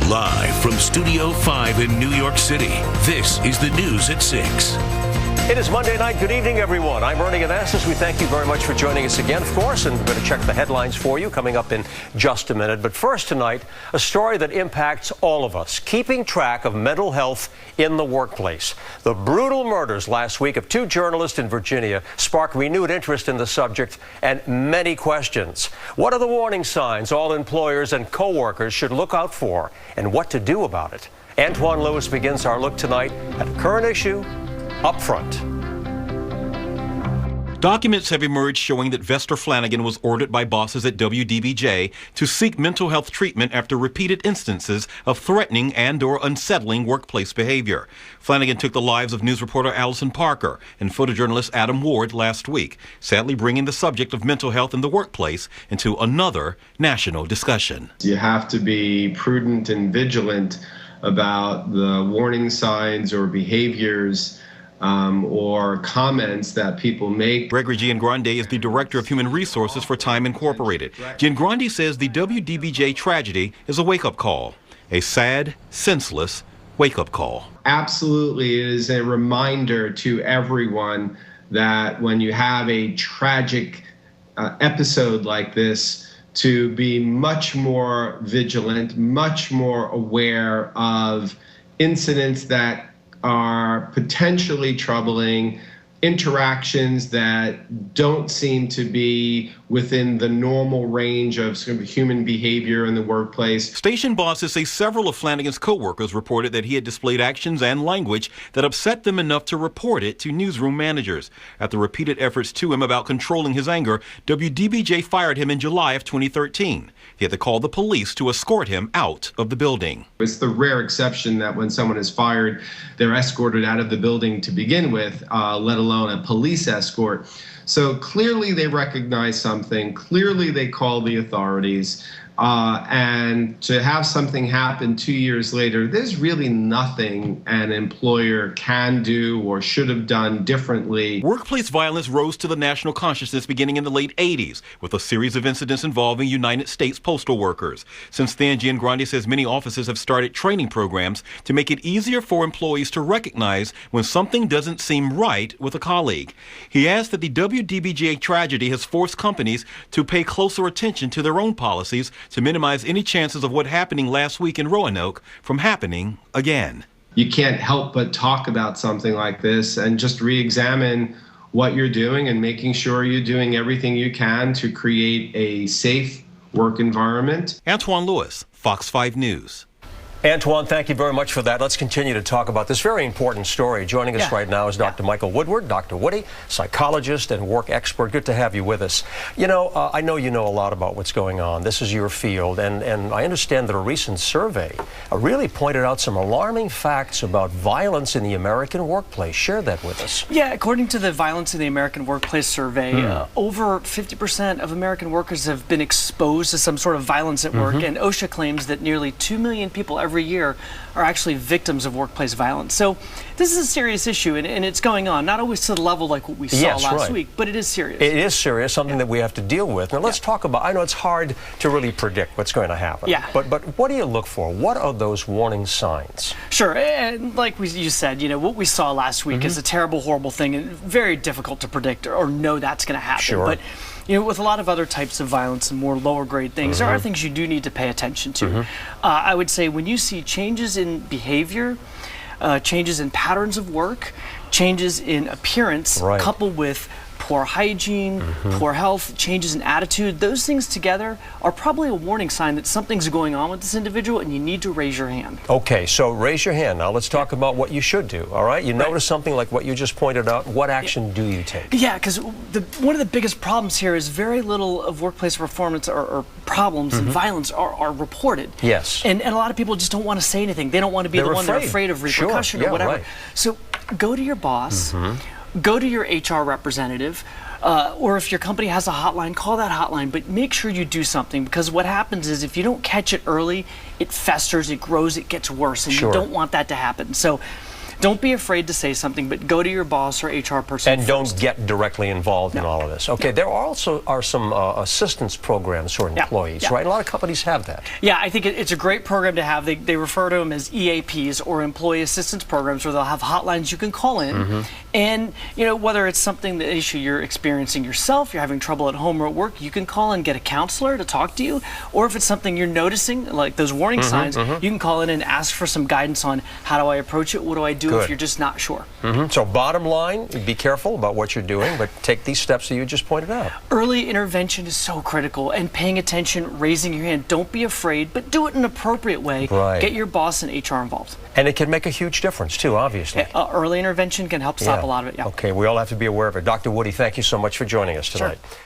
Live from Studio 5 in New York City, this is the News at 6. It is Monday night. Good evening, everyone. I'm Ernie Anastas. We thank you very much for joining us again, of course, and we're going to check the headlines for you coming up in just a minute. But first tonight, a story that impacts all of us, keeping track of mental health in the workplace. The brutal murders last week of two journalists in Virginia sparked renewed interest in the subject and many questions. What are the warning signs all employers and co-workers should look out for, and what to do about it? Antoine Lewis begins our look tonight at a current issue up front. Documents have emerged showing that Vester Flanagan was ordered by bosses at WDBJ to seek mental health treatment after repeated instances of threatening and/or unsettling workplace behavior. Flanagan took the lives of news reporter Allison Parker and photojournalist Adam Ward last week, sadly bringing the subject of mental health in the workplace into another national discussion. You have to be prudent and vigilant about the warning signs or behaviors or comments that people make. Gregory Giangrande is the Director of Human Resources for Time Incorporated. Giangrande says the WDBJ tragedy is a wake-up call, a sad, senseless wake-up call. Absolutely, it is a reminder to everyone that when you have a tragic episode like this, to be much more vigilant, much more aware of incidents that are potentially troubling, interactions that don't seem to be within the normal range of sort of human behavior in the workplace. Station bosses say several of Flanagan's co-workers reported that he had displayed actions and language that upset them enough to report it to newsroom managers. After repeated efforts to him about controlling his anger, WDBJ fired him in July of 2013. He had to call the police to escort him out of the building. It's the rare exception that when someone is fired, they're escorted out of the building to begin with, let alone a police escort. So clearly they recognize something, clearly they call the authorities, and to have something happen 2 years later, there's really nothing an employer can do or should have done differently. Workplace violence rose to the national consciousness beginning in the late 80s with a series of incidents involving United States postal workers. Since then, Giangrande says many offices have started training programs to make it easier for employees to recognize when something doesn't seem right with a colleague. He adds that the WDBJ tragedy has forced companies to pay closer attention to their own policies to minimize any chances of what happening last week in Roanoke from happening again. You can't help but talk about something like this and just re-examine what you're doing and making sure you're doing everything you can to create a safe work environment. Antoine Lewis, Fox 5 News. Antoine, thank you very much for that. Let's continue to talk about this very important story. Joining us right now is Dr. Michael Woodward, Dr. Woody, psychologist and work expert. Good to have you with us. You know, I know you know a lot about what's going on. This is your field, and I understand that a recent survey really pointed out some alarming facts about violence in the American workplace. Share that with us. Yeah, according to the Violence in the American Workplace survey, over 50% of American workers have been exposed to some sort of violence at work, and OSHA claims that nearly 2 million people every year are actually victims of workplace violence. So this is a serious issue, and it's going on, not always to the level like what we saw last week, but it is serious. It is serious, something that we have to deal with. Now let's talk about, I know it's hard to really predict what's going to happen, but what do you look for? What are those warning signs? Sure, and like you said, you know, what we saw last week is a terrible, horrible thing, and very difficult to predict or know that's going to happen. Sure. But you know, with a lot of other types of violence and more lower grade things, there are things you do need to pay attention to. I would say when you see changes in behavior, changes in patterns of work, changes in appearance, coupled with poor hygiene, poor health, changes in attitude, those things together are probably a warning sign that something's going on with this individual and you need to raise your hand. Okay, so raise your hand. Now let's talk about what you should do, all right? You notice something like what you just pointed out, what action do you take? Yeah, because one of the biggest problems here is very little of workplace performance or problems and violence are reported. Yes. And a lot of people just don't want to say anything. They don't want to be the one they're afraid of repercussion or whatever. So go to your boss, go to your HR representative, or if your company has a hotline, call that hotline, but make sure you do something, because what happens is if you don't catch it early, it festers, it grows, it gets worse, and you don't want that to happen. So don't be afraid to say something, but go to your boss or HR person And first. don't get directly involved in all of this. Okay, there also are some assistance programs for employees, right? A lot of companies have that. Yeah, I think it's a great program to have. They refer to them as EAPs, or Employee Assistance Programs, where they'll have hotlines you can call in. And, whether it's something, the issue you're experiencing yourself, you're having trouble at home or at work, you can call and get a counselor to talk to you. Or if it's something you're noticing, like those warning signs, you can call in and ask for some guidance on how do I approach it, what do I do if you're just not sure. So bottom line, be careful about what you're doing, but take these steps that you just pointed out. Early intervention is so critical, and paying attention, raising your hand. Don't be afraid, but do it in an appropriate way. Right. Get your boss and HR involved. And it can make a huge difference, too, obviously. Early intervention can help stop a lot of it. Yeah. Okay, we all have to be aware of it. Dr. Woody, thank you so much for joining us tonight. Sure.